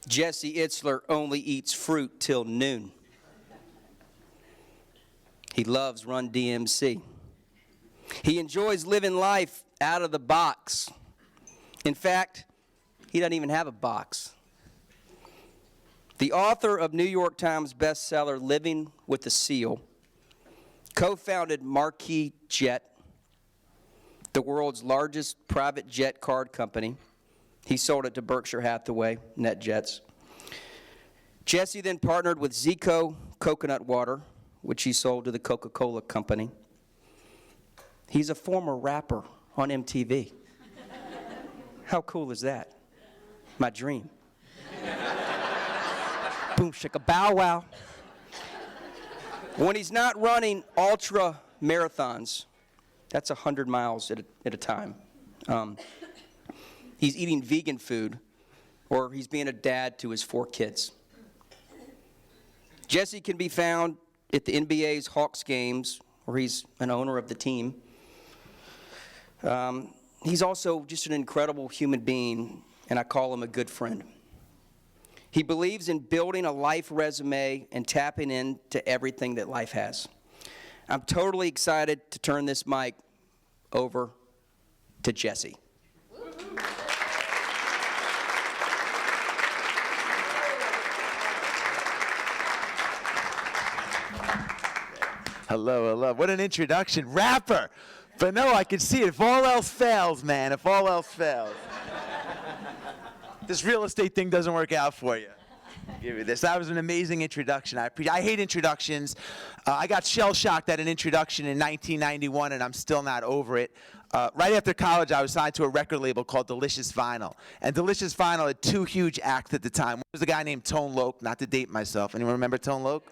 Jesse Itzler only eats fruit till noon. He loves Run DMC. He enjoys living life out of the box. In fact, he doesn't even have a box. The author of New York Times bestseller Living with a Seal co-founded Marquis Jet, the world's largest private jet card company. He sold it to Berkshire Hathaway, NetJets. Jesse then partnered with Zico Coconut Water, which he sold to the Coca-Cola Company. He's a former rapper on MTV. How cool is that? My dream. Boom, shaka, bow, wow. When he's not running ultra marathons, that's 100 miles at a time. He's eating vegan food, or he's being a dad to his 4 kids. Jesse can be found at the NBA's Hawks games, where he's an owner of the team. He's also just an incredible human being, and I call him a good friend. He believes in building a life resume and tapping into everything that life has. I'm totally excited to turn this mic over to Jesse. Hello, hello. What an introduction. Rapper. But no, I can see it. If all else fails, man, if all else fails. This real estate thing doesn't work out for you. Give me this. That was an amazing introduction. I hate introductions. I got shell-shocked at an introduction in 1991, and I'm still not over it. Right after college, I was signed to a record label called Delicious Vinyl. And Delicious Vinyl had 2 huge acts at the time. One was a guy named Tone Loc, not to date myself. Anyone remember Tone Loc?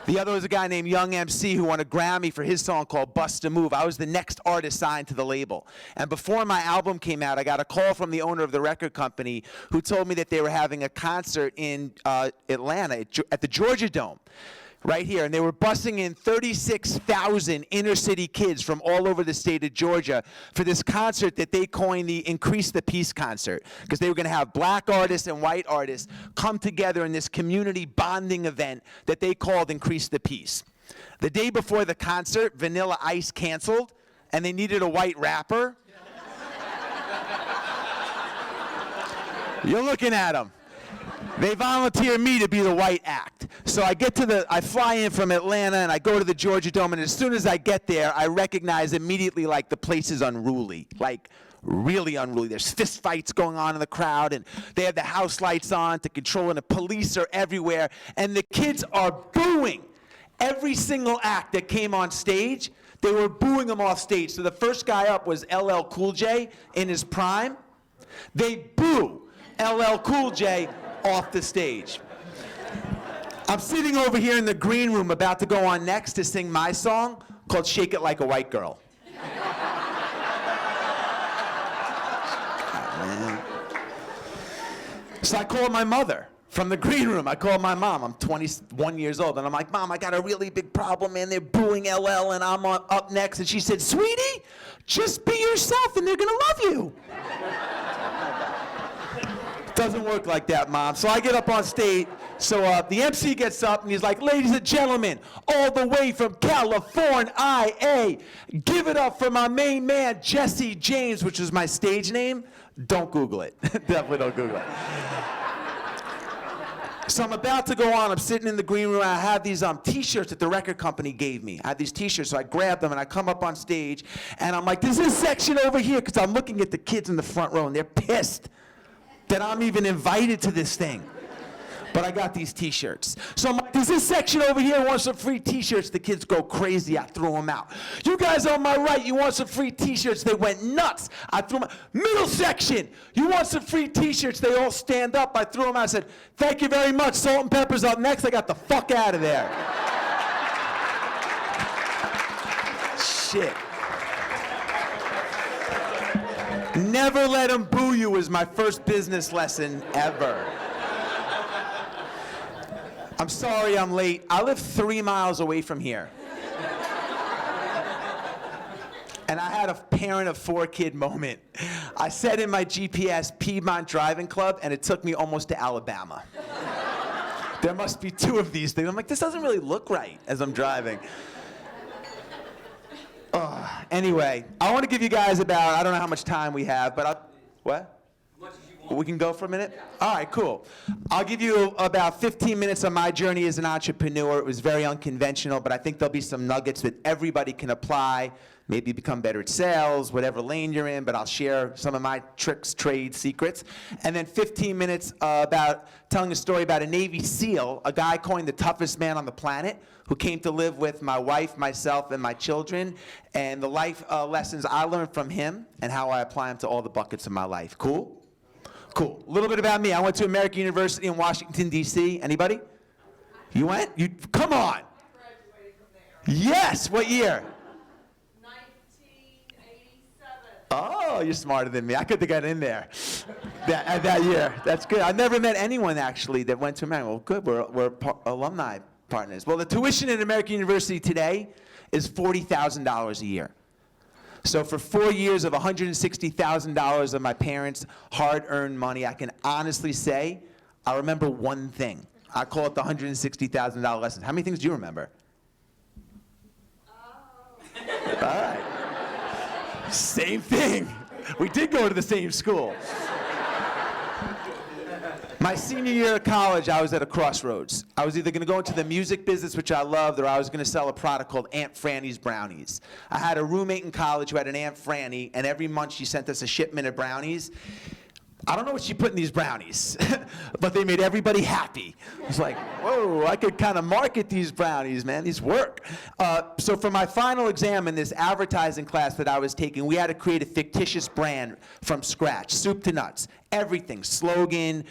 The other was a guy named Young MC who won a Grammy for his song called Bust a Move. I was the next artist signed to the label. And before my album came out, I got a call from the owner of the record company who told me that they were having a concert in Atlanta at the Georgia Dome. Right here, and they were busing in 36,000 inner city kids from all over the state of Georgia for this concert that they coined the Increase the Peace concert, because they were going to have black artists and white artists come together in this community bonding event that they called Increase the Peace. The day before the concert, Vanilla Ice canceled, and they needed a white rapper. You're looking at them. They volunteer me to be the white act. So I fly in from Atlanta and I go to the Georgia Dome, and as soon as I get there, I recognize immediately like the place is unruly, like really unruly. There's fist fights going on in the crowd, and they have the house lights on to control, and the police are everywhere, and the kids are booing every single act that came on stage. They were booing them off stage. So the first guy up was LL Cool J in his prime. They boo LL Cool J off the stage. I'm sitting over here in the green room about to go on next to sing my song called Shake It Like a White Girl. So I called my mother from the green room. I called my mom. I'm 21 years old, and I'm like, Mom, I got a really big problem, man. They're booing LL, and I'm up next. And she said, Sweetie, just be yourself, and they're gonna love you. Doesn't work like that, Mom. So I get up on stage. So the MC gets up and he's like, ladies and gentlemen, all the way from California, give it up for my main man, Jesse James, which is my stage name. Don't Google it. Definitely don't Google it. So I'm about to go on. I'm sitting in the green room. I have these T-shirts that the record company gave me. I had these T-shirts, so I grab them and I come up on stage and I'm like, there's this section over here, because I'm looking at the kids in the front row and they're pissed that I'm even invited to this thing. But I got these T-shirts. So I'm like, there's this section over here, want some free T-shirts? The kids go crazy. I throw them out. You guys on my right, you want some free T-shirts? They went nuts. I threw them out. Middle section, you want some free T-shirts? They all stand up. I threw them out. I said, thank you very much. Salt and Pepper's up next. I got the fuck out of there. Shit. Never let them boo you is my first business lesson ever. I'm sorry I'm late. I live 3 miles away from here. and I had a parent of 4 kid moment. I said in my GPS, Piedmont Driving Club, and it took me almost to Alabama. There must be 2 of these things. I'm like, this doesn't really look right as I'm driving. Anyway, I want to give you guys about, I don't know how much time we have, but what? We can go for a minute? All right, cool. I'll give you about 15 minutes on my journey as an entrepreneur. It was very unconventional, but I think there'll be some nuggets that everybody can apply, maybe become better at sales, whatever lane you're in, but I'll share some of my tricks, trade secrets. And then 15 minutes about telling a story about a Navy SEAL, a guy coined the toughest man on the planet, who came to live with my wife, myself, and my children, and the life lessons I learned from him and how I apply them to all the buckets of my life. Cool? Cool. A little bit about me. I went to American University in Washington, D.C. Anybody? You went? Come on. I graduated from there. Yes. What year? 1987. Oh, you're smarter than me. I could have got in there that year. That's good. I've never met anyone, actually, that went to American. Well, good. We're alumni partners. Well, the tuition at American University today is $40,000 a year. So for 4 years of $160,000 of my parents' hard-earned money, I can honestly say I remember one thing. I call it the $160,000 lesson. How many things do you remember? All right. Same thing. We did go to the same school. My senior year of college, I was at a crossroads. I was either going to go into the music business, which I loved, or I was going to sell a product called Aunt Franny's Brownies. I had a roommate in college who had an Aunt Franny, and every month she sent us a shipment of brownies. I don't know what she put in these brownies, but they made everybody happy. I was like, whoa, I could kind of market these brownies, man. These work. So for my final exam in this advertising class that I was taking, we had to create a fictitious brand from scratch, soup to nuts. Everything, slogan,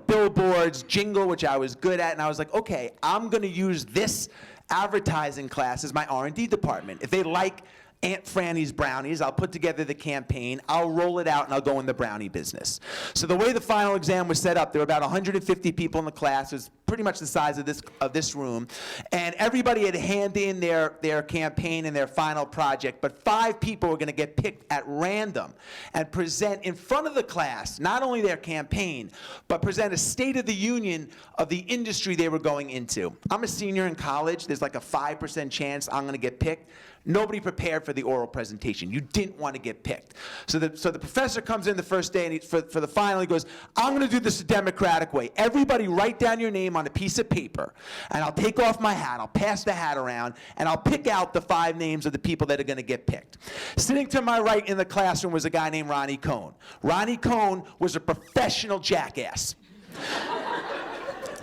billboards, jingle, which I was good at. And I was like, okay, I'm going to use this advertising class as my R&D department. If they like Aunt Franny's Brownies, I'll put together the campaign, I'll roll it out, and I'll go in the brownie business. So the way the final exam was set up, there were about 150 people in the class. It was pretty much the size of this room. And everybody had handed in their campaign and their final project, but 5 people were going to get picked at random and present in front of the class not only their campaign, but present a State of the Union of the industry they were going into. I'm a senior in college. There's like a 5% chance I'm going to get picked. Nobody prepared for the oral presentation. You didn't want to get picked. So the professor comes in the first day, and for the final, he goes, I'm going to do this the democratic way. Everybody write down your name on a piece of paper, and I'll take off my hat. I'll pass the hat around, and I'll pick out the 5 names of the people that are going to get picked. Sitting to my right in the classroom was a guy named Ronnie Cohn. Ronnie Cohn was a professional jackass.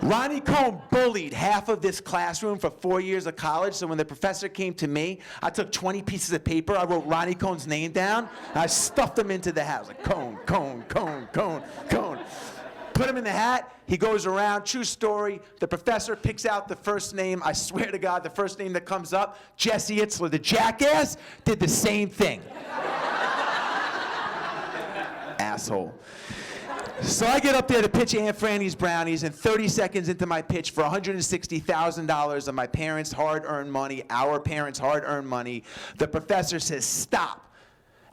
Ronnie Cohn bullied half of this classroom for 4 years of college, so when the professor came to me, I took 20 pieces of paper, I wrote Ronnie Cohn's name down, and I stuffed him into the hat. I was like, Cohn, Cohn, Cohn, Cohn, Cohn. Put him in the hat, he goes around, true story, the professor picks out the first name, I swear to God, the first name that comes up, Jesse Itzler, the jackass, did the same thing. Asshole. So I get up there to pitch Aunt Franny's Brownies, and 30 seconds into my pitch for $160,000 of my parents' hard-earned money, our parents' hard-earned money, the professor says, stop.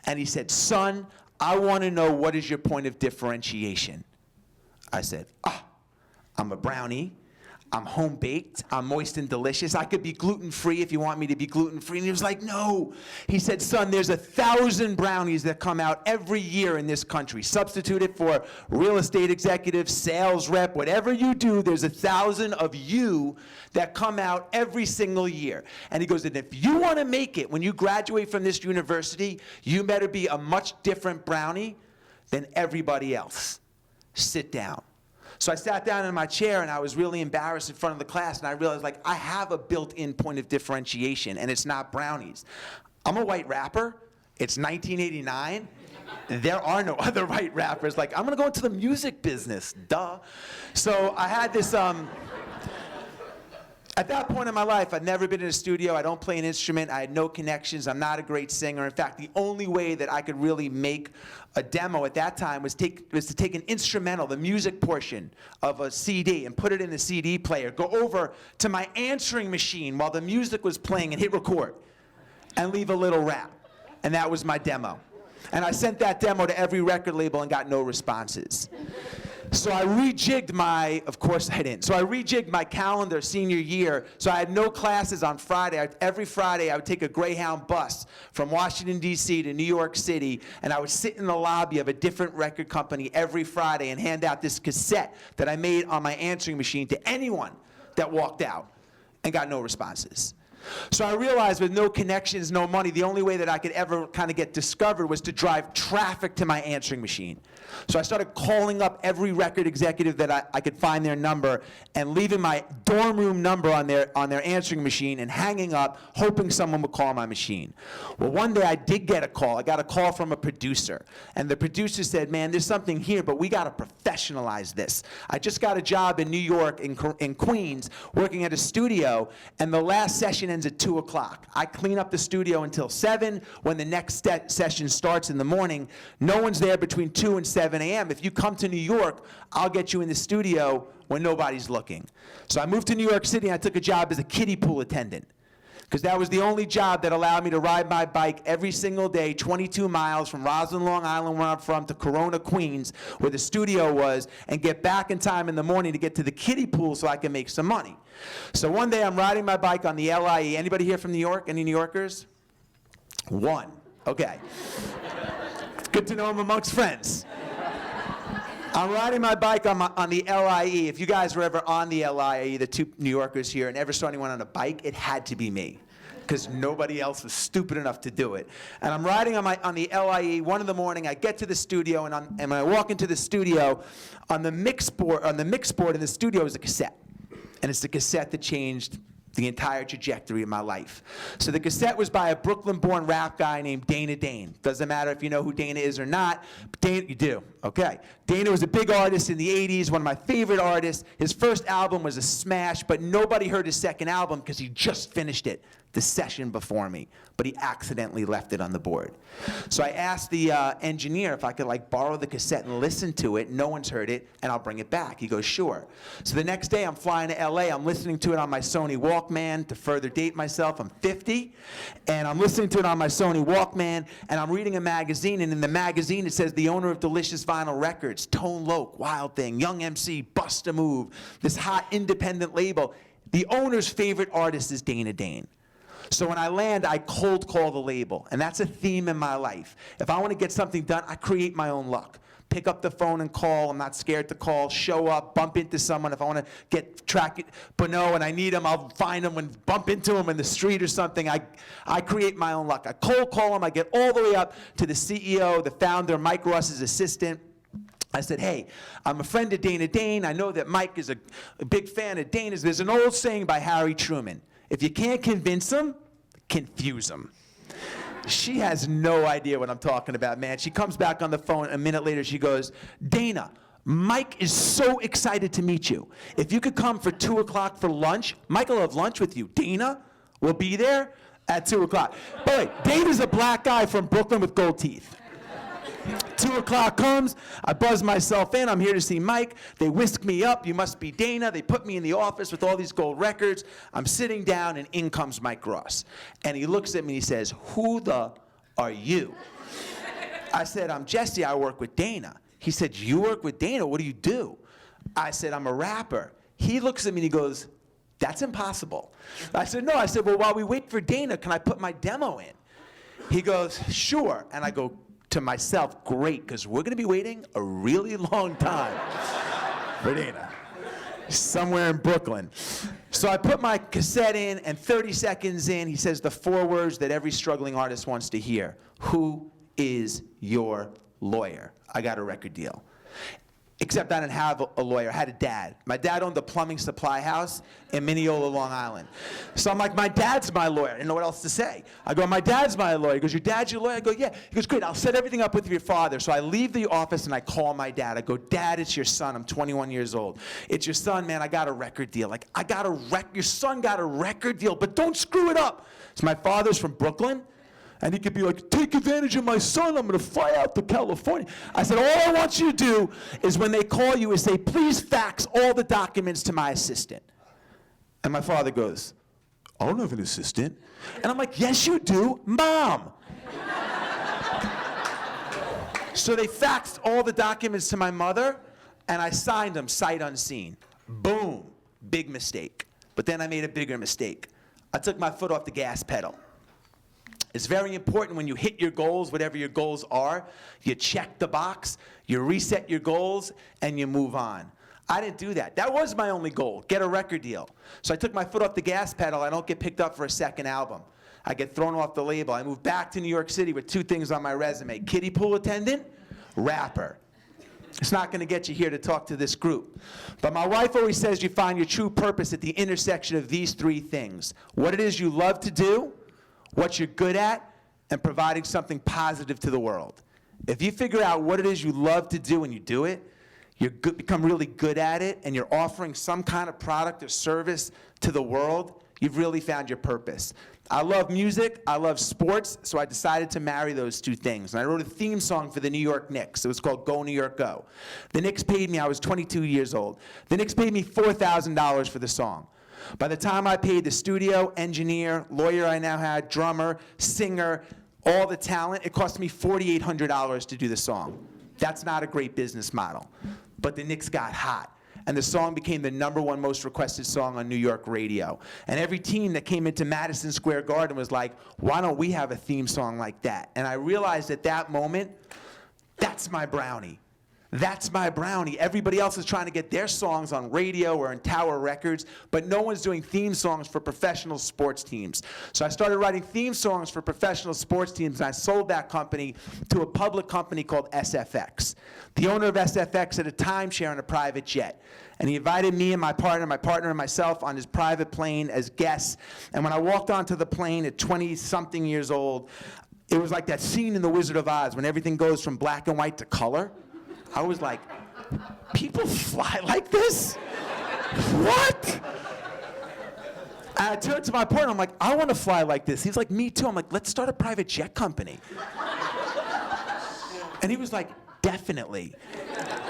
And he said, son, I want to know what is your point of differentiation. I said, I'm a brownie. I'm home-baked, I'm moist and delicious. I could be gluten-free if you want me to be gluten-free. And he was like, no. He said, son, there's 1,000 brownies that come out every year in this country. Substitute it for real estate executive, sales rep, whatever you do, there's 1,000 of you that come out every single year. And he goes, and if you want to make it when you graduate from this university, you better be a much different brownie than everybody else. Sit down. So I sat down in my chair, and I was really embarrassed in front of the class, and I realized, like, I have a built-in point of differentiation, and it's not brownies. I'm a white rapper. It's 1989. There are no other white rappers. Like, I'm going to go into the music business. Duh. So I had this, at that point in my life, I'd never been in a studio. I don't play an instrument. I had no connections. I'm not a great singer. In fact, the only way that I could really make a demo at that time was to take an instrumental, the music portion of a CD, and put it in the CD player, go over to my answering machine while the music was playing and hit record. and leave a little rap. And that was my demo. And I sent that demo to every record label and got no responses. So I rejigged of course I didn't. So I rejigged my calendar senior year. So I had no classes on Friday. Every Friday I would take a Greyhound bus from Washington, D.C. to New York City, and I would sit in the lobby of a different record company every Friday and hand out this cassette that I made on my answering machine to anyone that walked out, and got no responses. So I realized with no connections, no money, the only way that I could ever kind of get discovered was to drive traffic to my answering machine. So I started calling up every record executive that I could find their number and leaving my dorm room number on their answering machine and hanging up, hoping someone would call my machine. Well, one day I did get a call. I got a call from a producer. And the producer said, man, there's something here, but we got to professionalize this. I just got a job in New York, in Queens, working at a studio, and the last session ends at 2 o'clock. I clean up the studio until 7. When the next session starts in the morning, no one's there between 2 and 7 a.m. If you come to New York, I'll get you in the studio when nobody's looking. So I moved to New York City and I took a job as a kiddie pool attendant, because that was the only job that allowed me to ride my bike every single day, 22 miles from Roslyn, Long Island, where I'm from, to Corona, Queens, where the studio was, and get back in time in the morning to get to the kiddie pool so I can make some money. So one day I'm riding my bike on the LIE. Anybody here from New York? Any New Yorkers? One. Okay. It's good to know I'm amongst friends. I'm riding my bike on the LIE. If you guys were ever on the LIE, the two New Yorkers here, and ever saw anyone on a bike, it had to be me, because nobody else was stupid enough to do it. And I'm riding on the LIE, 1 in the morning. I get to the studio, and when I walk into the studio, on the mix board in the studio is a cassette. And it's the cassette that changed the entire trajectory of my life. So the cassette was by a Brooklyn-born rap guy named Dana Dane. Doesn't matter if you know who Dana is or not. Dana, you do, okay. Dana was a big artist in the 80s, one of my favorite artists. His first album was a smash, but nobody heard his second album because he just finished it the session before me, but he accidentally left it on the board. So I asked the engineer if I could borrow the cassette and listen to it. No one's heard it, and I'll bring it back. He goes, sure. So the next day I'm flying to LA. I'm listening to it on my Sony Walkman. To further date myself, I'm 50, and I'm listening to it on my Sony Walkman, and I'm reading a magazine, and in the magazine it says the owner of Delicious Vinyl Records, Tone Loc, Wild Thing, Young MC, Bust a Move, this hot independent label. The owner's favorite artist is Dana Dane. So when I land, I cold call the label, and that's a theme in my life. If I want to get something done, I create my own luck. Pick up the phone and call. I'm not scared to call. Show up, bump into someone. If I want to track it, Bono, and I need him, I'll find him and bump into him in the street or something. I create my own luck. I cold call him. I get all the way up to the CEO, the founder, Mike Ross's assistant. I said, hey, I'm a friend of Dana Dane. I know that Mike is a big fan of Dana's. There's an old saying by Harry Truman. If you can't convince them, confuse them. She has no idea what I'm talking about, man. She comes back on the phone. A minute later, she goes, Dana, Mike is so excited to meet you. If you could come for 2 o'clock for lunch, Mike will have lunch with you. Dana will be there at 2 o'clock. By the way, Dana's a black guy from Brooklyn with gold teeth. 2 o'clock comes, I buzz myself in, I'm here to see Mike. They whisk me up, you must be Dana. They put me in the office with all these gold records. I'm sitting down, and in comes Mike Ross. And he looks at me and he says, who the are you? I said, I'm Jesse, I work with Dana. He said, you work with Dana, what do you do? I said, I'm a rapper. He looks at me and he goes, that's impossible. I said, no. I said, well, while we wait for Dana, can I put my demo in? He goes, sure. And I go, to myself, great, because we're going to be waiting a really long time for Dana, somewhere in Brooklyn. So I put my cassette in, and 30 seconds in, he says the 4 words that every struggling artist wants to hear. Who is your lawyer? I got a record deal. Except I didn't have a lawyer. I had a dad. My dad owned a plumbing supply house in Mineola, Long Island. So I'm like, my dad's my lawyer. I didn't know what else to say. I go, my dad's my lawyer. He goes, your dad's your lawyer? I go, yeah. He goes, great, I'll set everything up with your father. So I leave the office and I call my dad. I go, Dad, it's your son. I'm 21 years old. It's your son, man. I got a record deal. Your son got a record deal, but don't screw it up. So my father's from Brooklyn. And he could be like, take advantage of my son, I'm gonna fly out to California. I said, all I want you to do is when they call you is say, please fax all the documents to my assistant. And my father goes, I don't have an assistant. And I'm like, yes, you do, Mom. So they faxed all the documents to my mother, and I signed them sight unseen. Boom, big mistake. But then I made a bigger mistake. I took my foot off the gas pedal. It's very important when you hit your goals, whatever your goals are, you check the box, you reset your goals, and you move on. I didn't do that. That was my only goal, get a record deal. So I took my foot off the gas pedal. I don't get picked up for a second album. I get thrown off the label. I moved back to New York City with 2 things on my resume: kiddie pool attendant, rapper. It's not going to get you here to talk to this group. But my wife always says you find your true purpose at the intersection of these 3 things: what it is you love to do, what you're good at, and providing something positive to the world. If you figure out what it is you love to do and you do it, you become really good at it, and you're offering some kind of product or service to the world, you've really found your purpose. I love music, I love sports, so I decided to marry those 2 things. And I wrote a theme song for the New York Knicks. It was called Go New York Go. The Knicks paid me, I was 22 years old. The Knicks paid me $4,000 for the song. By the time I paid the studio, engineer, lawyer I now had, drummer, singer, all the talent, it cost me $4,800 to do the song. That's not a great business model. But the Knicks got hot, and the song became the #1 most requested song on New York radio. And every team that came into Madison Square Garden was like, why don't we have a theme song like that? And I realized at that moment, that's my brownie. That's my brownie. Everybody else is trying to get their songs on radio or in Tower Records, but no one's doing theme songs for professional sports teams. So I started writing theme songs for professional sports teams, and I sold that company to a public company called SFX. The owner of SFX had a timeshare on a private jet, and he invited me and my partner and myself on his private plane as guests. And when I walked onto the plane at 20-something years old, it was like that scene in The Wizard of Oz when everything goes from black and white to color. I was like, people fly like this? What? And I turned to my partner, I'm like, I want to fly like this. He's like, me too. I'm like, let's start a private jet company. And he was like, definitely.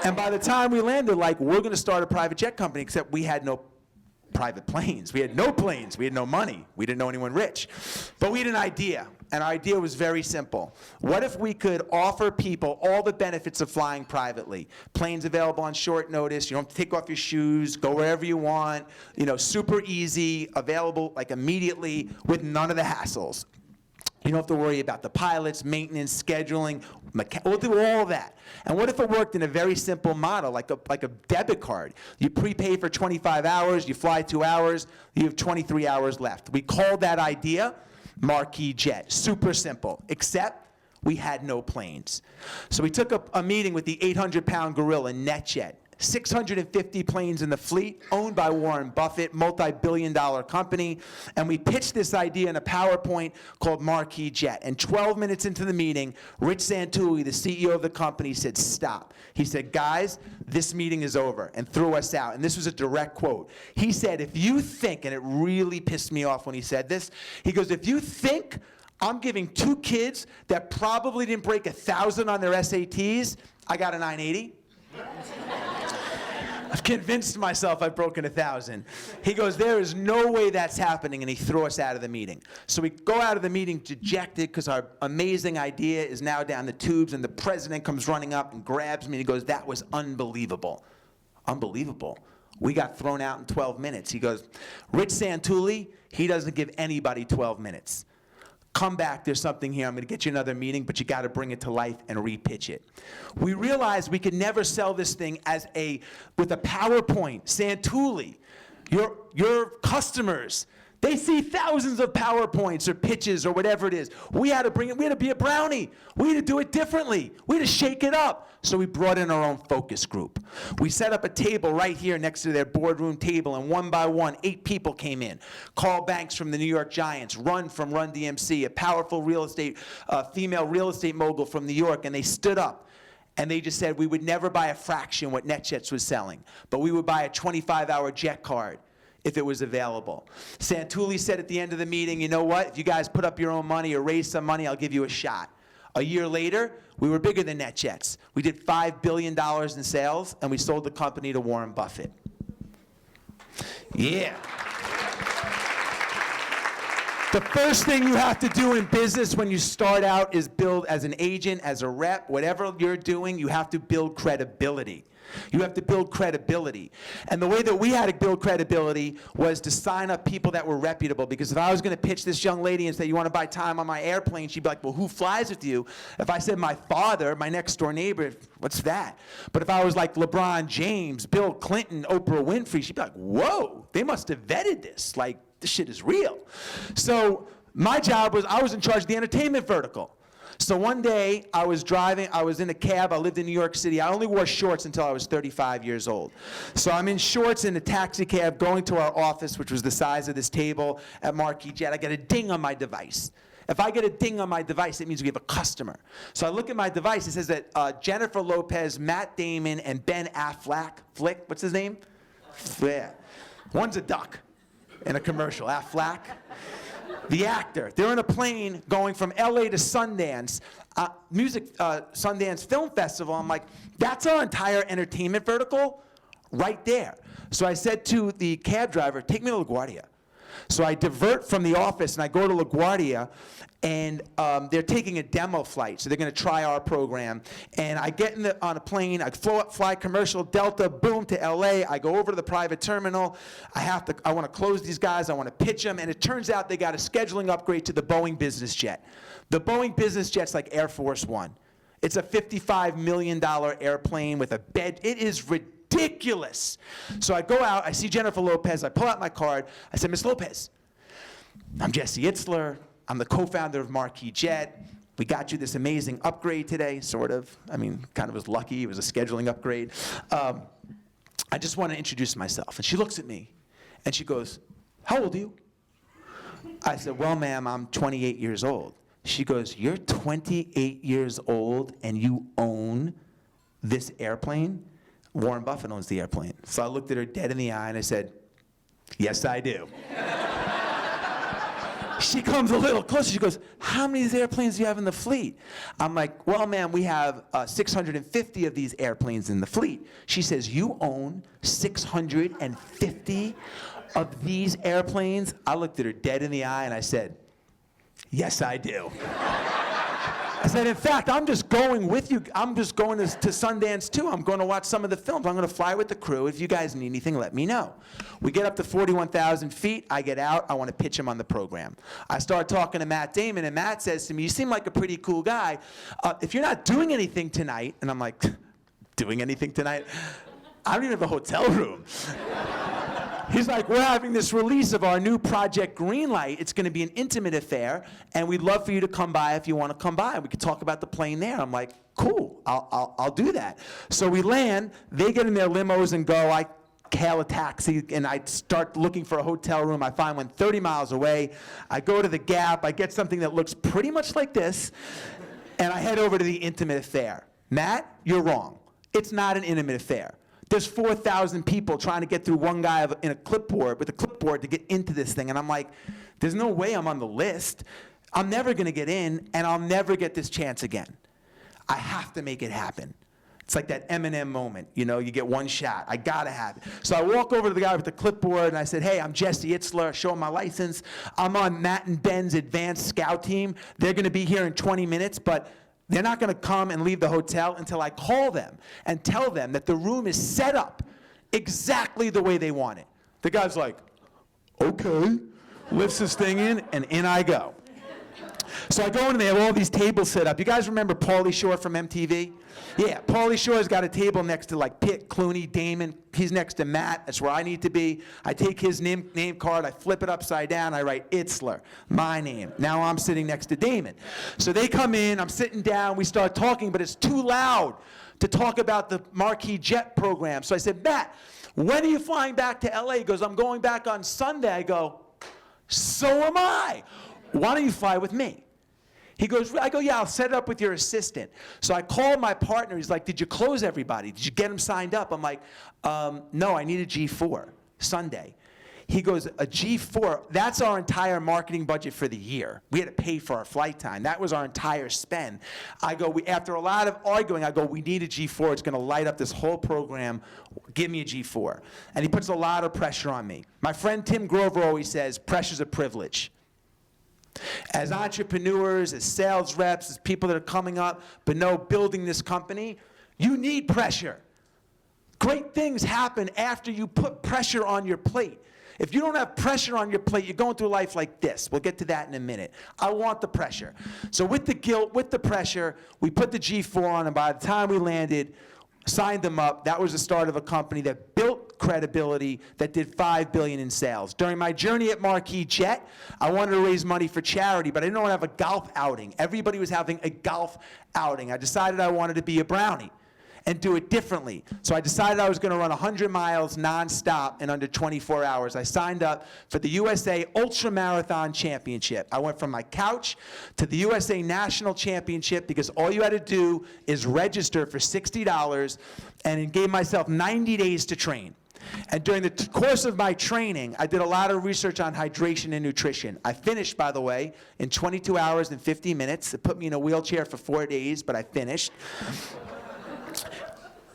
And by the time we landed, like, we're going to start a private jet company, except we had no private planes. We had no planes. We had no money. We didn't know anyone rich. But we had an idea, and our idea was very simple. What if we could offer people all the benefits of flying privately? Planes available on short notice. You don't have to take off your shoes, go wherever you want, super easy, available like immediately with none of the hassles. You don't have to worry about the pilots, maintenance, scheduling. We'll do all of that. And what if it worked in a very simple model, like a debit card? You prepay for 25 hours, you fly 2 hours, you have 23 hours left. We called that idea Marquee Jet. Super simple, except we had no planes. So we took a meeting with the 800-pound gorilla, NetJet. 650 planes in the fleet, owned by Warren Buffett, multi-billion-dollar company, and we pitched this idea in a PowerPoint called Marquee Jet. And 12 minutes into the meeting, Rich Santulli, the CEO of the company, said, stop. He said, guys, this meeting is over, and threw us out. And this was a direct quote. He said, if you think, and it really pissed me off when he said this, he goes, if you think I'm giving 2 kids that probably didn't break 1,000 on their SATs, I got a 980. I've convinced myself I've broken 1,000. He goes, there is no way that's happening, and he threw us out of the meeting. So we go out of the meeting dejected because our amazing idea is now down the tubes, and the president comes running up and grabs me, and he goes, that was unbelievable. Unbelievable. We got thrown out in 12 minutes. He goes, Rich Santulli, he doesn't give anybody 12 minutes. Come back, there's something here, I'm going to get you another meeting, but you got to bring it to life and repitch it. We realized we could never sell this thing with a PowerPoint. Santulli, your customers, they see thousands of PowerPoints or pitches or whatever it is. We had to bring it, we had to be a brownie. We had to do it differently. We had to shake it up. So we brought in our own focus group. We set up a table right here next to their boardroom table, and one by one, 8 people came in. Carl Banks from the New York Giants, Run from Run DMC, a powerful female real estate mogul from New York, and they stood up. And they just said we would never buy a fraction what NetJets was selling, but we would buy a 25-hour jet card if it was available. Santulli said at the end of the meeting, you know what, if you guys put up your own money or raise some money, I'll give you a shot. A year later, we were bigger than NetJets. We did $5 billion in sales, and we sold the company to Warren Buffett. Yeah. The first thing you have to do in business when you start out is build, as an agent, as a rep, whatever you're doing, you have to build credibility. You have to build credibility. And the way that we had to build credibility was to sign up people that were reputable. Because if I was going to pitch this young lady and say, you want to buy time on my airplane, she'd be like, well, who flies with you? If I said my father, my next door neighbor, what's that? But if I was like LeBron James, Bill Clinton, Oprah Winfrey, she'd be like, whoa, they must have vetted this. Like, this shit is real. So my job was, I was in charge of the entertainment vertical. So one day, I was in a cab, I lived in New York City. I only wore shorts until I was 35 years old. So I'm in shorts in a taxi cab going to our office, which was the size of this table at Marquis Jet. I get a ding on my device. If I get a ding on my device, it means we have a customer. So I look at my device, it says that Jennifer Lopez, Matt Damon, and Ben Affleck, what's his name? Yeah. One's a duck in a commercial, Affleck. The actor, they're in a plane going from LA to Sundance, Sundance Film Festival. I'm like, that's our entire entertainment vertical right there. So I said to the cab driver, take me to LaGuardia. So I divert from the office and I go to LaGuardia, and they're taking a demo flight. So they're going to try our program. And I get on a plane, I fly commercial, Delta, boom, to LA. I go over to the private terminal. I want to close these guys. I want to pitch them. And it turns out they got a scheduling upgrade to the Boeing business jet. The Boeing business jet's like Air Force One. It's a $55 million airplane with a bed. It is ridiculous. So I go out, I see Jennifer Lopez, I pull out my card, I said, Miss Lopez, I'm Jesse Itzler, I'm the co-founder of Marquis Jet. We got you this amazing upgrade today, sort of. I mean, kind of was lucky, it was a scheduling upgrade. I just want to introduce myself. And she looks at me, and she goes, how old are you? I said, well, ma'am, I'm 28 years old. She goes, you're 28 years old, and you own this airplane? Warren Buffett owns the airplane. So I looked at her dead in the eye and I said, yes, I do. She comes a little closer. She goes, how many of these airplanes do you have in the fleet? I'm like, well, ma'am, we have 650 of these airplanes in the fleet. She says, you own 650 of these airplanes? I looked at her dead in the eye and I said, yes, I do. I said, in fact, I'm just going with you. I'm just going to Sundance too. I'm going to watch some of the films. I'm going to fly with the crew. If you guys need anything, let me know. We get up to 41,000 feet. I get out. I want to pitch him on the program. I start talking to Matt Damon, and Matt says to me, you seem like a pretty cool guy. If you're not doing anything tonight, and I'm like, doing anything tonight? I don't even have a hotel room. He's like, we're having this release of our new project Greenlight. It's going to be an intimate affair, and we'd love for you to come by if you want to come by. We could talk about the plane there. I'm like, cool, I'll do that. So we land. They get in their limos and go. I hail a taxi, and I start looking for a hotel room. I find one 30 miles away. I go to the Gap. I get something that looks pretty much like this, and I head over to the intimate affair. Matt, you're wrong. It's not an intimate affair. There's 4,000 people trying to get through one guy with a clipboard to get into this thing. And I'm like, there's no way I'm on the list. I'm never going to get in, and I'll never get this chance again. I have to make it happen. It's like that Eminem moment, you know, you get one shot. I got to have it. So I walk over to the guy with the clipboard, and I said, hey, I'm Jesse Itzler. Show him my license. I'm on Matt and Ben's advanced scout team. They're going to be here in 20 minutes, but they're not going to come and leave the hotel until I call them and tell them that the room is set up exactly the way they want it. The guy's like, okay, lifts this thing in, and in I go. So I go in and they have all these tables set up. You guys remember Pauly Shore from MTV? Yeah, Pauly Shore's got a table next to like Pitt, Clooney, Damon. He's next to Matt. That's where I need to be. I take his name card, I flip it upside down, I write Itzler, my name. Now I'm sitting next to Damon. So they come in, I'm sitting down, we start talking, but it's too loud to talk about the Marquis Jet program. So I said, Matt, when are you flying back to LA? He goes, I'm going back on Sunday. I go, so am I. Why don't you fly with me? He goes, I go, yeah, I'll set it up with your assistant. So I called my partner. He's like, did you close everybody? Did you get them signed up? I'm like, no, I need a G4 Sunday. He goes, a G4, that's our entire marketing budget for the year. We had to pay for our flight time. That was our entire spend. I go, after a lot of arguing, I go, we need a G4. It's going to light up this whole program. Give me a G4. And he puts a lot of pressure on me. My friend Tim Grover always says, pressure's a privilege. As entrepreneurs, as sales reps, as people that are coming up, but no, building this company, you need pressure. Great things happen after you put pressure on your plate. If you don't have pressure on your plate, you're going through life like this. We'll get to that in a minute. I want the pressure. So with the guilt, with the pressure, we put the G4 on, and by the time we landed, signed them up, that was the start of a company that built credibility, that did $5 billion in sales. During my journey at Marquis Jet, I wanted to raise money for charity, but I didn't want to have a golf outing. Everybody was having a golf outing. I decided I wanted to be a brownie and do it differently. So I decided I was going to run 100 miles nonstop in under 24 hours. I signed up for the USA Ultra Marathon Championship. I went from my couch to the USA National Championship because all you had to do is register for $60, and it gave myself 90 days to train. And during the course of my training, I did a lot of research on hydration and nutrition. I finished, by the way, in 22 hours and 50 minutes. It put me in a wheelchair for 4 days, but I finished.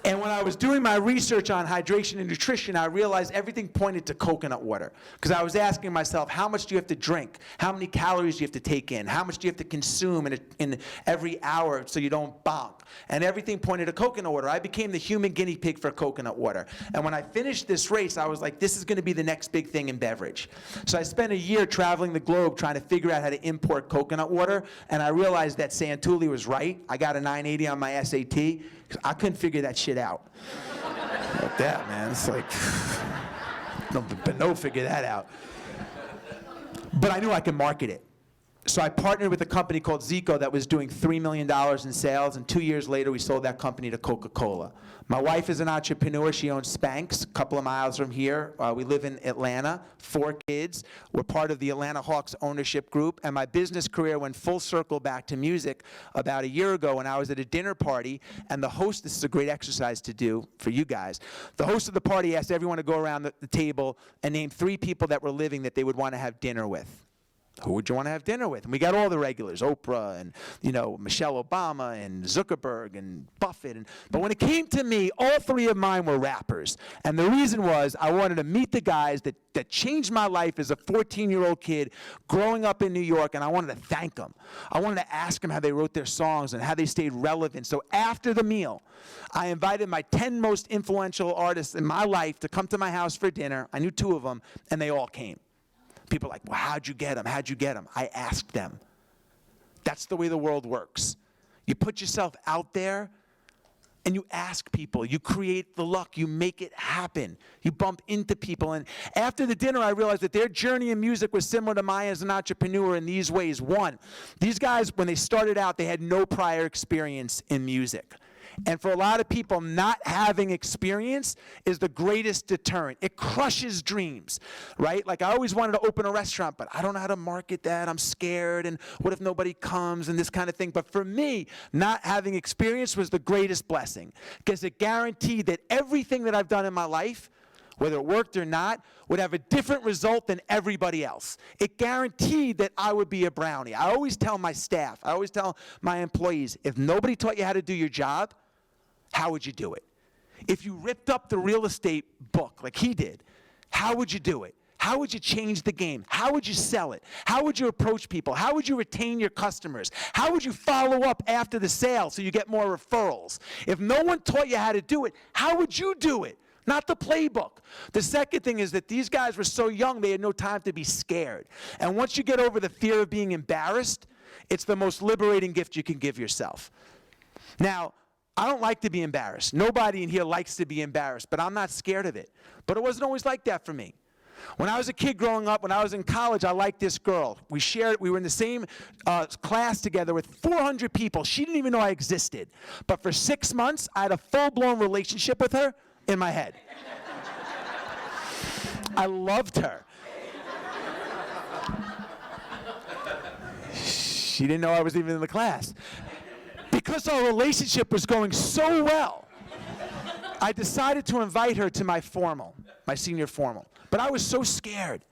And when I was doing my research on hydration and nutrition, I realized everything pointed to coconut water. Because I was asking myself, how much do you have to drink? How many calories do you have to take in? How much do you have to consume in every hour so you don't bonk? And everything pointed to coconut water. I became the human guinea pig for coconut water. And when I finished this race, I was like, this is going to be the next big thing in beverage. So I spent a year traveling the globe trying to figure out how to import coconut water. And I realized that Santulli was right. I got a 980 on my SAT. I couldn't figure that shit out. Like that, man. It's like, no, figure that out. But I knew I could market it. So I partnered with a company called Zico that was doing $3 million in sales, and 2 years later, we sold that company to Coca-Cola. My wife is an entrepreneur. She owns Spanx, a couple of miles from here. We live in Atlanta, 4 kids. We're part of the Atlanta Hawks ownership group, and my business career went full circle back to music about a year ago when I was at a dinner party, and the host, this is a great exercise to do for you guys, the host of the party asked everyone to go around the table and name 3 people that were living that they would want to have dinner with. Who would you want to have dinner with? And we got all the regulars, Oprah and, Michelle Obama and Zuckerberg and Buffett. But when it came to me, all 3 of mine were rappers. And the reason was I wanted to meet the guys that changed my life as a 14-year-old kid growing up in New York, and I wanted to thank them. I wanted to ask them how they wrote their songs and how they stayed relevant. So after the meal, I invited my 10 most influential artists in my life to come to my house for dinner. I knew 2 of them, and they all came. People are like, well, how'd you get them? How'd you get them? I asked them. That's the way the world works. You put yourself out there and you ask people. You create the luck. You make it happen. You bump into people. And after the dinner, I realized that their journey in music was similar to mine as an entrepreneur in these ways. 1, these guys, when they started out, they had no prior experience in music. And for a lot of people, not having experience is the greatest deterrent. It crushes dreams, right? Like I always wanted to open a restaurant, but I don't know how to market that. I'm scared, and what if nobody comes, and this kind of thing. But for me, not having experience was the greatest blessing because it guaranteed that everything that I've done in my life, whether it worked or not, would have a different result than everybody else. It guaranteed that I would be a brownie. I always tell my staff, I always tell my employees, if nobody taught you how to do your job, how would you do it? If you ripped up the real estate book like he did, how would you do it? How would you change the game? How would you sell it? How would you approach people? How would you retain your customers? How would you follow up after the sale so you get more referrals? If no one taught you how to do it, how would you do it? Not the playbook. The second thing is that these guys were so young, they had no time to be scared. And once you get over the fear of being embarrassed, it's the most liberating gift you can give yourself. Now, I don't like to be embarrassed. Nobody in here likes to be embarrassed, but I'm not scared of it. But it wasn't always like that for me. When I was a kid growing up, when I was in college, I liked this girl. We were in the same class together with 400 people. She didn't even know I existed. But for 6 months, I had a full-blown relationship with her in my head. I loved her. She didn't know I was even in the class. Because our relationship was going so well, I decided to invite her to my senior formal. But I was so scared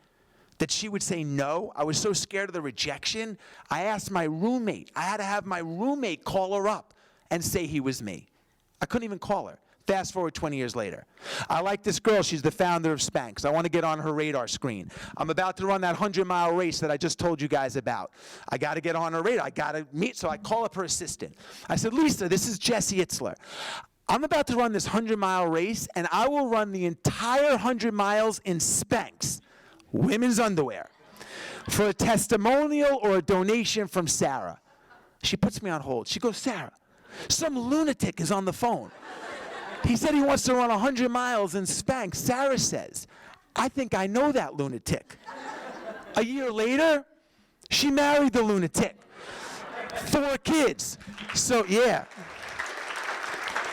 that she would say no. I was so scared of the rejection. I asked my roommate. I had to have my roommate call her up and say he was me. I couldn't even call her. Fast forward 20 years later. I like this girl. She's the founder of Spanx. I want to get on her radar screen. I'm about to run that 100-mile race that I just told you guys about. I got to get on her radar. I got to meet. So I call up her assistant. I said, Lisa, this is Jesse Itzler. I'm about to run this 100-mile race, and I will run the entire 100 miles in Spanx, women's underwear, for a testimonial or a donation from Sarah. She puts me on hold. She goes, Sarah, some lunatic is on the phone. He said he wants to run 100 miles in Spanx. Sarah says, I think I know that lunatic. A year later, she married the lunatic. 4 kids. So, yeah.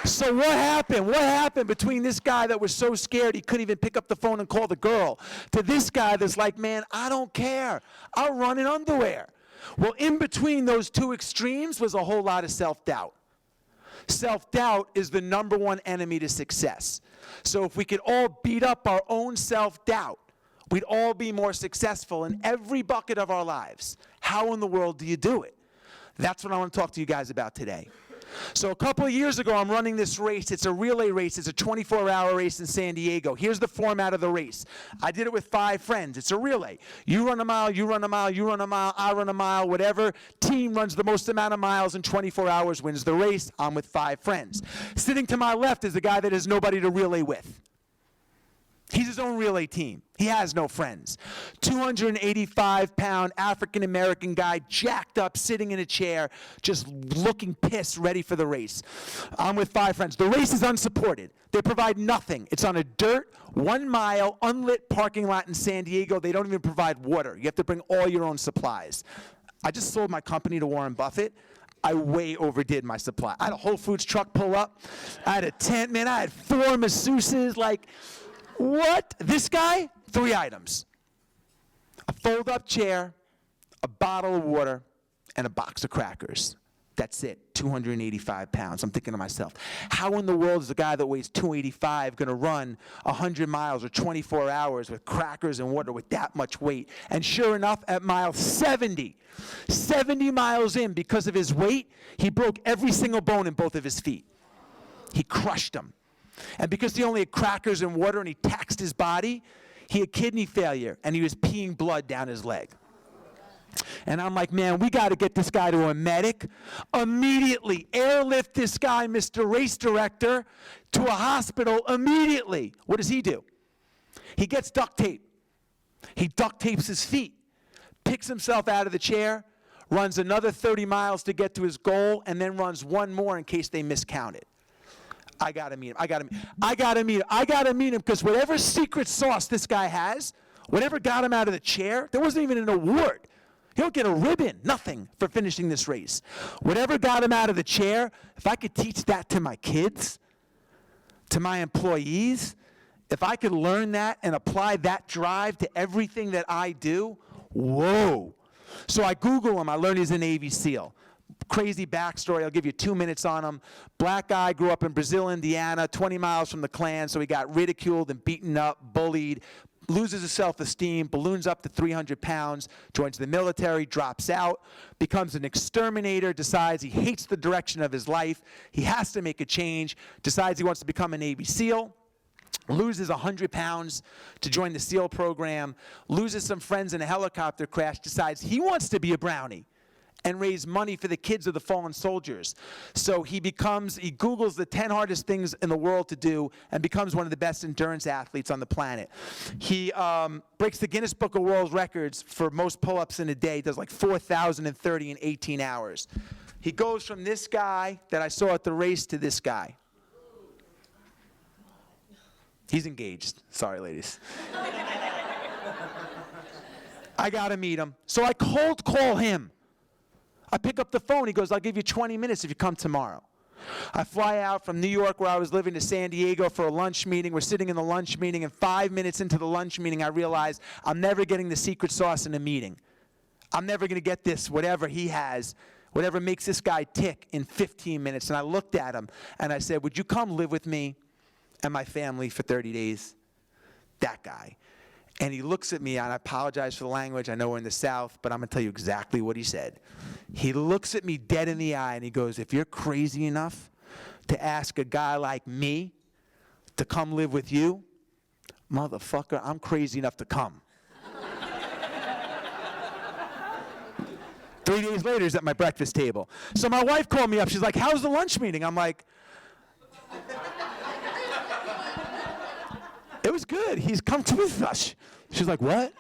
So what happened? What happened between this guy that was so scared he couldn't even pick up the phone and call the girl to this guy that's like, man, I don't care. I'll run in underwear. Well, in between those two extremes was a whole lot of self-doubt. Self-doubt is the #1 enemy to success. So if we could all beat up our own self-doubt, we'd all be more successful in every bucket of our lives. How in the world do you do it? That's what I want to talk to you guys about today. So a couple of years ago, I'm running this race. It's a relay race. It's a 24-hour race in San Diego. Here's the format of the race. I did it with 5 friends. It's a relay. You run a mile, you run a mile, you run a mile, I run a mile, whatever. Team runs the most amount of miles in 24 hours wins the race. I'm with 5 friends. Sitting to my left is the guy that has nobody to relay with. He's his own relay team. He has no friends. 285-pound African-American guy, jacked up, sitting in a chair, just looking pissed, ready for the race. I'm with 5 friends. The race is unsupported. They provide nothing. It's on a dirt, 1-mile, unlit parking lot in San Diego. They don't even provide water. You have to bring all your own supplies. I just sold my company to Warren Buffett. I way overdid my supply. I had a Whole Foods truck pull up. I had a tent, man. I had 4 masseuses, like... What? This guy? 3 items. A fold-up chair, a bottle of water, and a box of crackers. That's it. 285 pounds. I'm thinking to myself, how in the world is a guy that weighs 285 going to run 100 miles or 24 hours with crackers and water with that much weight? And sure enough, at mile 70 miles in, because of his weight, he broke every single bone in both of his feet. He crushed them. And because he only had crackers and water and he taxed his body, he had kidney failure and he was peeing blood down his leg. And I'm like, man, we got to get this guy to a medic. Immediately, airlift this guy, Mr. Race Director, to a hospital immediately. What does he do? He gets duct tape. He duct tapes his feet, picks himself out of the chair, runs another 30 miles to get to his goal, and then runs 1 more in case they miscount it. I gotta meet him because whatever secret sauce this guy has, whatever got him out of the chair, there wasn't even an award. He don't get a ribbon, nothing for finishing this race. Whatever got him out of the chair, if I could teach that to my kids, to my employees, if I could learn that and apply that drive to everything that I do, whoa. So I Google him, I learn he's a Navy SEAL. Crazy backstory. I'll give you 2 minutes on him. Black guy, grew up in Brazil, Indiana, 20 miles from the Klan, so he got ridiculed and beaten up, bullied, loses his self-esteem, balloons up to 300 pounds, joins the military, drops out, becomes an exterminator, decides he hates the direction of his life, he has to make a change, decides he wants to become a Navy SEAL, loses 100 pounds to join the SEAL program, loses some friends in a helicopter crash, decides he wants to be a brownie and raise money for the kids of the fallen soldiers. So he Googles the 10 hardest things in the world to do and becomes one of the best endurance athletes on the planet. He breaks the Guinness Book of World Records for most pull-ups in a day, does like 4,030 in 18 hours. He goes from this guy that I saw at the race to this guy. He's engaged. Sorry, ladies. I gotta meet him. So I cold call him. I pick up the phone. He goes, I'll give you 20 minutes if you come tomorrow. I fly out from New York, where I was living, to San Diego for a lunch meeting. We're sitting in the lunch meeting, and 5 minutes into the lunch meeting, I realize I'm never getting the secret sauce in a meeting. I'm never going to get this, whatever he has, whatever makes this guy tick, in 15 minutes. And I looked at him, and I said, would you come live with me and my family for 30 days? That guy. And he looks at me, and I apologize for the language. I know we're in the South, but I'm going to tell you exactly what he said. He looks at me dead in the eye, and he goes, if you're crazy enough to ask a guy like me to come live with you? Motherfucker, I'm crazy enough to come. 3 days later, he's at my breakfast table. So my wife called me up. She's like, how's the lunch meeting? I'm like, it was good. He's come to with us. She's like, what?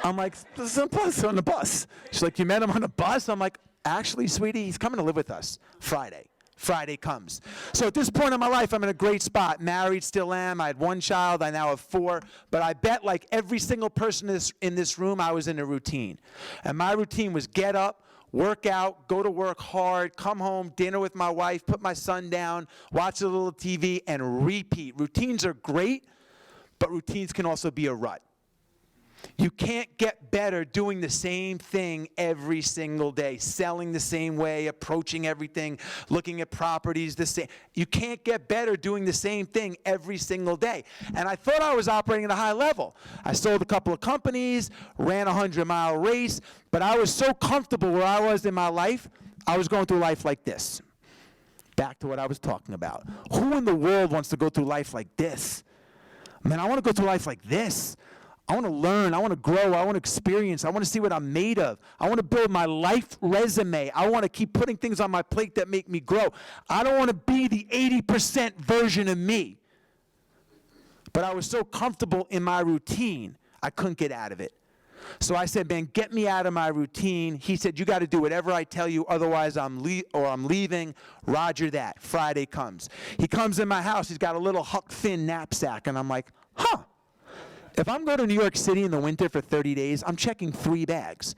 I'm like, there's a bus on the bus. She's like, you met him on the bus? I'm like, actually, sweetie, he's coming to live with us Friday. Friday comes. So at this point in my life, I'm in a great spot. Married, still am. I had 1 child. I now have 4. But I bet like every single person in this room, I was in a routine. And my routine was get up, work out, go to work hard, come home, dinner with my wife, put my son down, watch a little TV, and repeat. Routines are great, but routines can also be a rut. You can't get better doing the same thing every single day, selling the same way, approaching everything, looking at properties the same. You can't get better doing the same thing every single day. And I thought I was operating at a high level. I sold a couple of companies, ran a 100-mile race, but I was so comfortable where I was in my life, I was going through life like this. Back to what I was talking about. Who in the world wants to go through life like this? Man, I want to go through life like this. I want to learn, I want to grow, I want to experience, I want to see what I'm made of. I want to build my life resume. I want to keep putting things on my plate that make me grow. I don't want to be the 80% version of me. But I was so comfortable in my routine, I couldn't get out of it. So I said, man, get me out of my routine. He said, you got to do whatever I tell you, otherwise I'm leaving. Roger that. Friday comes. He comes in my house, he's got a little Huck Finn knapsack, and I'm like, huh. If I'm going to New York City in the winter for 30 days, I'm checking 3 bags.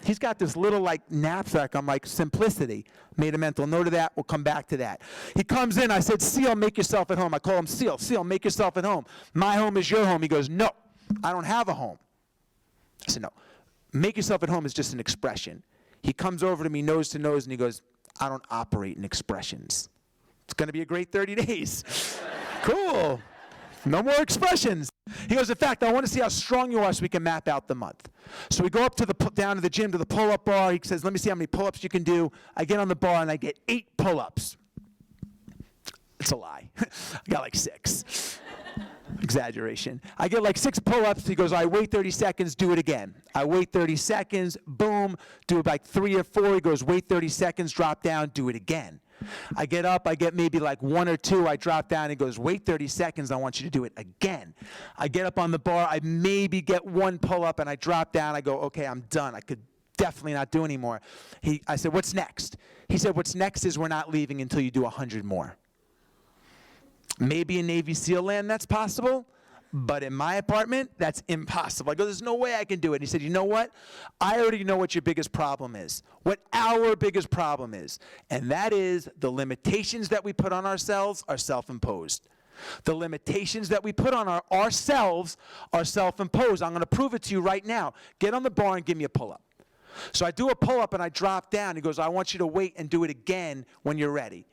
He's got this little like knapsack. I'm like, simplicity. Made a mental note of that. We'll come back to that. He comes in. I said, Seal, make yourself at home. I call him Seal. Seal, make yourself at home. My home is your home. He goes, no, I don't have a home. I said, no. Make yourself at home is just an expression. He comes over to me nose to nose and he goes, I don't operate in expressions. It's going to be a great 30 days. Cool. No more expressions. He goes, in fact, I want to see how strong you are so we can map out the month. So we go up to down to the gym to the pull-up bar. He says, let me see how many pull-ups you can do. I get on the bar and I get 8 pull-ups. It's a lie. I got like 6. Exaggeration. I get like 6 pull-ups. He goes, I wait 30 seconds, do it again. I wait 30 seconds, boom, do it like 3 or 4. He goes, wait 30 seconds, drop down, do it again. I get up, I get maybe like 1 or 2, I drop down, he goes, wait 30 seconds, I want you to do it again. I get up on the bar, I maybe get 1 pull-up, and I drop down, I go, okay, I'm done. I could definitely not do anymore. I said, what's next? He said, what's next is we're not leaving until you do 100 more. Maybe in Navy SEAL land that's possible, but in my apartment, that's impossible. I go, there's no way I can do it. And he said, you know what? I already know what your biggest problem is, what our biggest problem is, and that is the limitations that we put on ourselves are self-imposed. The limitations that we put on ourselves are self-imposed. I'm going to prove it to you right now. Get on the bar and give me a pull-up. So I do a pull-up and I drop down. He goes, I want you to wait and do it again when you're ready.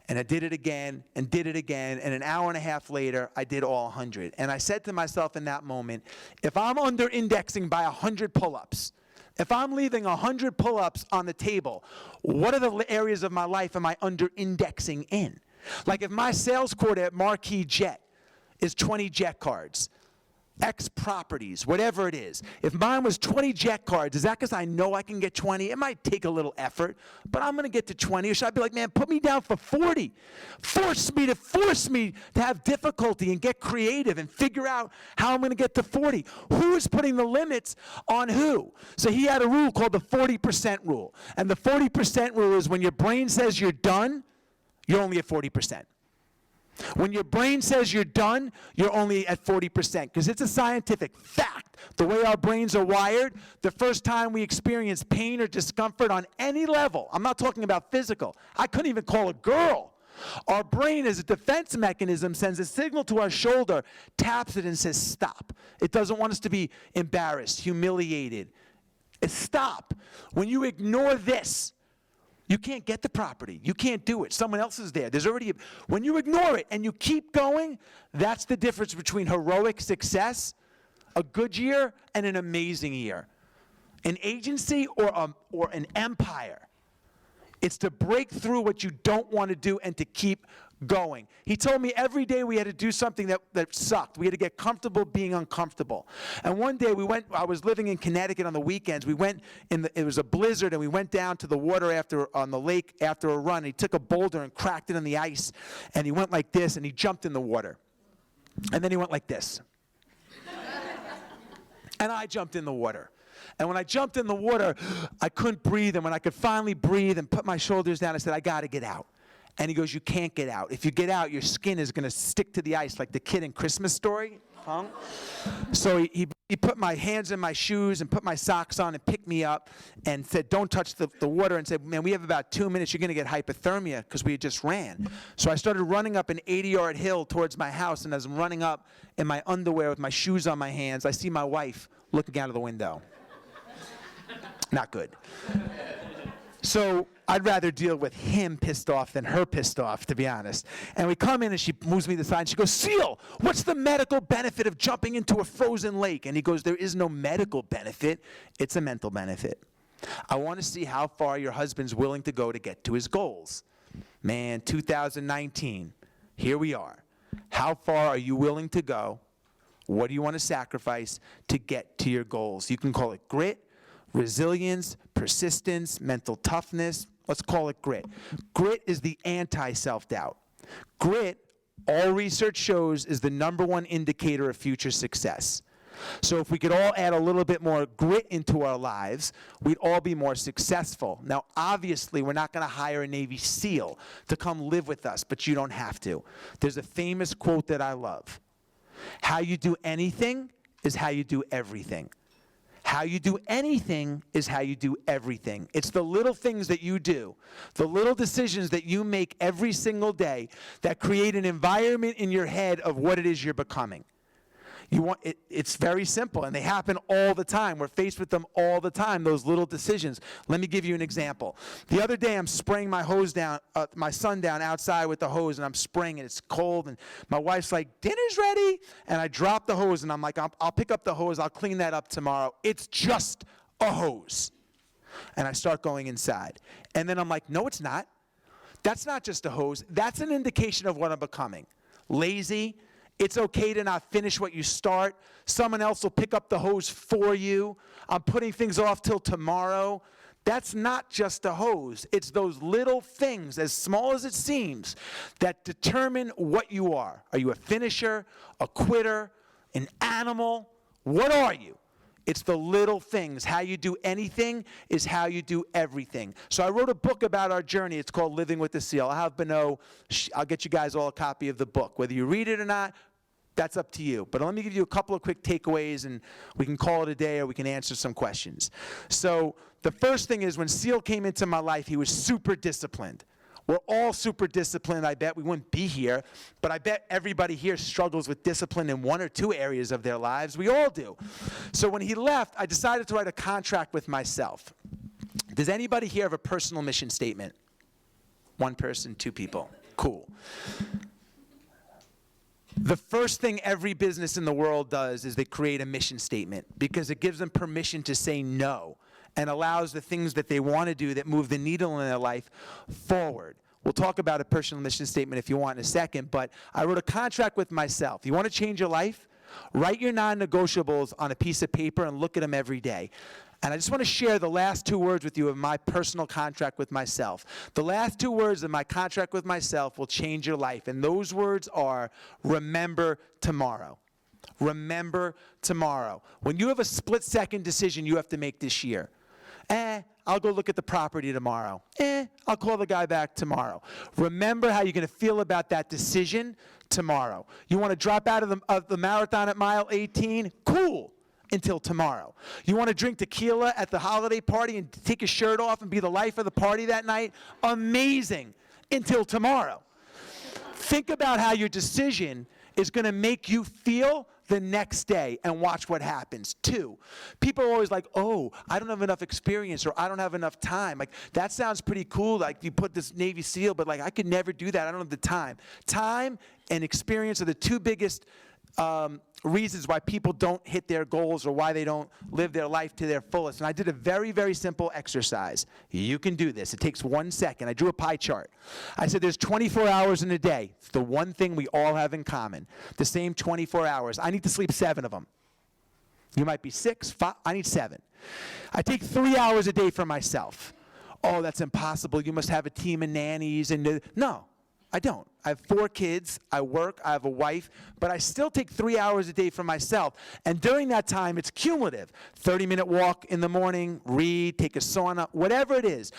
And I did it again and did it again, and an hour and a half later, I did all 100. And I said to myself in that moment, if I'm under-indexing by 100 pull-ups, if I'm leaving 100 pull-ups on the table, what are the areas of my life am I under-indexing in? Like if my sales quota at Marquis Jet is 20 jet cards, X properties, whatever it is. If mine was 20 jet cards, is that because I know I can get 20? It might take a little effort, but I'm going to get to 20. Or should I be like, man, put me down for 40. Force me to have difficulty and get creative and figure out how I'm going to get to 40. Who's putting the limits on who? So he had a rule called the 40% rule. And the 40% rule is when your brain says you're done, you're only at 40%. When your brain says you're done, you're only at 40%, because it's a scientific fact. The way our brains are wired, the first time we experience pain or discomfort on any level, I'm not talking about physical. I couldn't even call a girl. Our brain, as a defense mechanism, sends a signal to our shoulder, taps it and says stop. It doesn't want us to be embarrassed, humiliated. It's stop. When you ignore this, you can't get the property. You can't do it. Someone else is there. When you ignore it and you keep going, that's the difference between heroic success, a good year, and an amazing year. An agency or an empire It's to break through what you don't want to do and to keep going. He told me every day we had to do something that sucked. We had to get comfortable being uncomfortable. And one day I was living in Connecticut on the weekends. It was a blizzard, and we went down to the water on the lake after a run. He took a boulder and cracked it on the ice, and he went like this, and he jumped in the water. And then he went like this. And I jumped in the water. And when I jumped in the water, I couldn't breathe. And when I could finally breathe and put my shoulders down, I said, I got to get out. And he goes, you can't get out. If you get out, your skin is going to stick to the ice like the kid in Christmas Story. So he put my hands in my shoes and put my socks on and picked me up and said, don't touch the water, and said, man, we have about 2 minutes. You're going to get hypothermia, because we had just ran. So I started running up an 80-yard hill towards my house, and as I'm running up in my underwear with my shoes on my hands, I see my wife looking out of the window. Not good. So I'd rather deal with him pissed off than her pissed off, to be honest. And we come in, and she moves me to the side, and she goes, Seal, what's the medical benefit of jumping into a frozen lake? And he goes, there is no medical benefit. It's a mental benefit. I want to see how far your husband's willing to go to get to his goals. Man, 2019, here we are. How far are you willing to go? What do you want to sacrifice to get to your goals? You can call it grit, resilience, persistence, mental toughness. Let's call it grit. Grit is the anti-self-doubt. Grit, all research shows, is the #1 indicator of future success. So if we could all add a little bit more grit into our lives, we'd all be more successful. Now, obviously, we're not going to hire a Navy SEAL to come live with us, but you don't have to. There's a famous quote that I love. How you do anything is how you do everything. How you do anything is how you do everything. It's the little things that you do, the little decisions that you make every single day that create an environment in your head of what it is you're becoming. It's very simple, and they happen all the time. We're faced with them all the time, those little decisions. Let me give you an example. The other day, I'm spraying my son down outside with the hose, and I'm spraying it. It's cold, and my wife's like, dinner's ready? And I drop the hose, and I'm like, I'll pick up the hose. I'll clean that up tomorrow. It's just a hose. And I start going inside. And then I'm like, no, it's not. That's not just a hose. That's an indication of what I'm becoming. Lazy. It's okay to not finish what you start. Someone else will pick up the hose for you. I'm putting things off till tomorrow. That's not just a hose. It's those little things, as small as it seems, that determine what you are. Are you a finisher, a quitter, an animal? What are you? It's the little things. How you do anything is how you do everything. So I wrote a book about our journey. It's called Living with the Seal. I'll have Beno, I'll get you guys all a copy of the book. Whether you read it or not, that's up to you. But let me give you a couple of quick takeaways, and we can call it a day, or we can answer some questions. So the first thing is, when Seal came into my life, he was super disciplined. We're all super disciplined. I bet we wouldn't be here, but I bet everybody here struggles with discipline in 1 or 2 areas of their lives. We all do. So when he left, I decided to write a contract with myself. Does anybody here have a personal mission statement? 1 person, 2 people. Cool. The first thing every business in the world does is they create a mission statement, because it gives them permission to say no and allows the things that they want to do that move the needle in their life forward. We'll talk about a personal mission statement if you want in a second, but I wrote a contract with myself. You want to change your life? Write your non-negotiables on a piece of paper and look at them every day. And I just want to share the last 2 words with you of my personal contract with myself. The last 2 words of my contract with myself will change your life. And those words are, remember tomorrow. Remember tomorrow. When you have a split-second decision you have to make this year, I'll go look at the property tomorrow. I'll call the guy back tomorrow. Remember how you're going to feel about that decision tomorrow. You want to drop out of the marathon at mile 18? Cool. Until tomorrow. You want to drink tequila at the holiday party and take your shirt off and be the life of the party that night? Amazing. Until tomorrow. Think about how your decision is going to make you feel the next day, and watch what happens. 2, people are always like, oh, I don't have enough experience, or I don't have enough time. Like, that sounds pretty cool, like you put this Navy SEAL, but like, I could never do that. I don't have the time. Time and experience are the 2 biggest reasons why people don't hit their goals or why they don't live their life to their fullest. And I did a very, very simple exercise. You can do this. It takes 1 second. I drew a pie chart. I said there's 24 hours in a day. It's the one thing we all have in common. The same 24 hours. I need to sleep 7 of them. You might be 6, 5. I need 7. I take 3 hours a day for myself. Oh, that's impossible. You must have a team of nannies. No, I don't. I have 4 kids. I work. I have a wife. But I still take 3 hours a day for myself. And during that time, it's cumulative. 30-minute walk in the morning, read, take a sauna, whatever it is.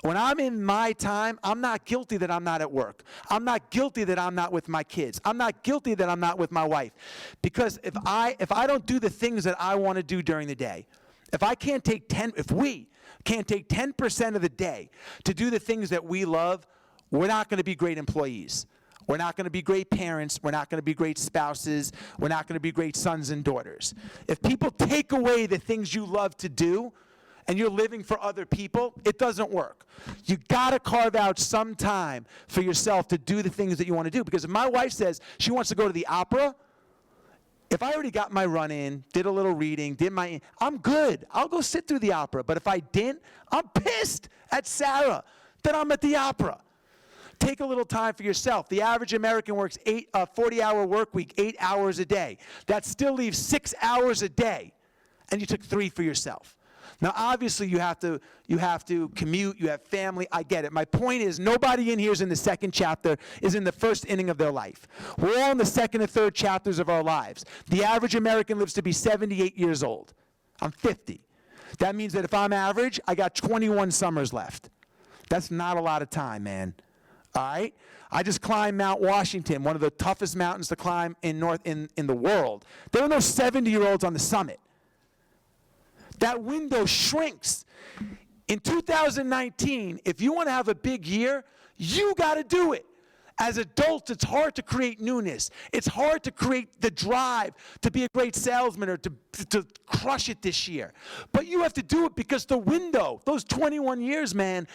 When I'm in my time, I'm not guilty that I'm not at work. I'm not guilty that I'm not with my kids. I'm not guilty that I'm not with my wife. Because if I don't do the things that I want to do during the day, if we can't take 10% of the day to do the things that we love, we're not going to be great employees. We're not going to be great parents. We're not going to be great spouses. We're not going to be great sons and daughters. If people take away the things you love to do and you're living for other people, it doesn't work. You got to carve out some time for yourself to do the things that you want to do. Because if my wife says she wants to go to the opera, if I already got my run in, did a little reading, I'm good. I'll go sit through the opera. But if I didn't, I'm pissed at Sarah that I'm at the opera. Take a little time for yourself. The average American works 40-hour work week, 8 hours a day. That still leaves 6 hours a day, and you took 3 for yourself. Now, obviously, you have to commute. You have family. I get it. My point is, nobody in here is in the second chapter, is in the first inning of their life. We're all in the second and third chapters of our lives. The average American lives to be 78 years old. I'm 50. That means that if I'm average, I got 21 summers left. That's not a lot of time, man. All right? I just climbed Mount Washington, one of the toughest mountains to climb in the world. There were no 70-year-olds on the summit. That window shrinks. In 2019, if you want to have a big year, you got to do it. As adults, it's hard to create newness. It's hard to create the drive to be a great salesman or to crush it this year. But you have to do it because the window, those 21 years, man,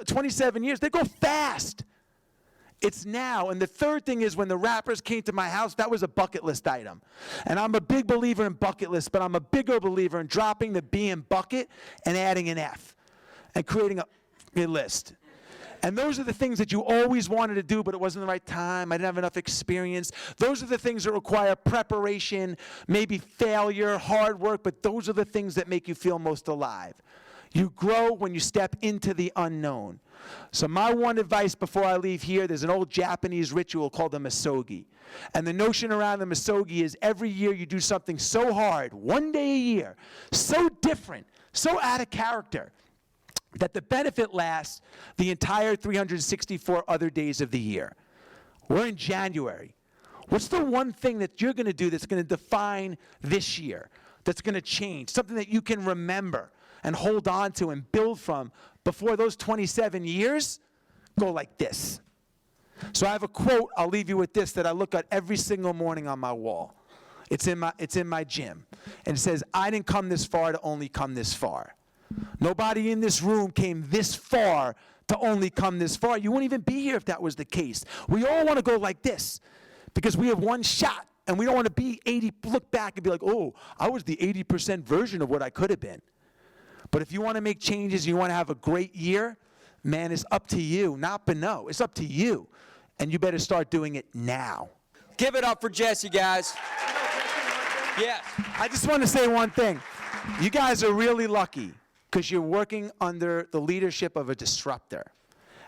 27 years, they go fast. It's now. And the third thing is when the rappers came to my house, that was a bucket list item. And I'm a big believer in bucket lists, but I'm a bigger believer in dropping the B in bucket and adding an F and creating a list. And those are the things that you always wanted to do, but it wasn't the right time. I didn't have enough experience. Those are the things that require preparation, maybe failure, hard work, but those are the things that make you feel most alive. You grow when you step into the unknown. So my one advice before I leave here, there's an old Japanese ritual called the misogi. And the notion around the misogi is every year you do something so hard, one day a year, so different, so out of character, that the benefit lasts the entire 364 other days of the year. We're in January. What's the one thing that you're going to do that's going to define this year, that's going to change, something that you can remember and hold on to and build from before those 27 years go like this? So I have a quote, I'll leave you with this, that I look at every single morning on my wall. It's in my gym. And it says, I didn't come this far to only come this far. Nobody in this room came this far to only come this far. You wouldn't even be here if that was the case. We all want to go like this because we have one shot, and we don't want to be 80, look back and be like, oh, I was the 80% version of what I could have been. But if you want to make changes, you want to have a great year, man, it's up to you. Not Beno. It's up to you. And you better start doing it now. Give it up for Jesse, guys. Yes. I just want to say one thing. You guys are really lucky because you're working under the leadership of a disruptor.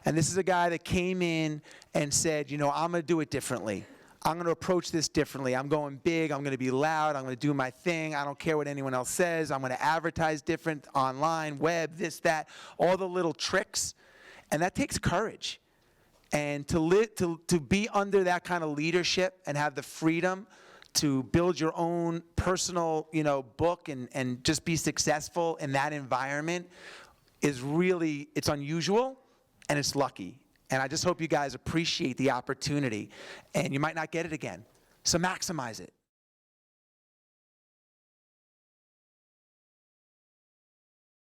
And this is a guy that came in and said, I'm going to do it differently. I'm going to approach this differently. I'm going big. I'm going to be loud. I'm going to do my thing. I don't care what anyone else says. I'm going to advertise different online, web, this, that, all the little tricks. And that takes courage. And to be under that kind of leadership and have the freedom to build your own personal, book and just be successful in that environment is really, it's unusual and it's lucky. And I just hope you guys appreciate the opportunity. And you might not get it again. So maximize it.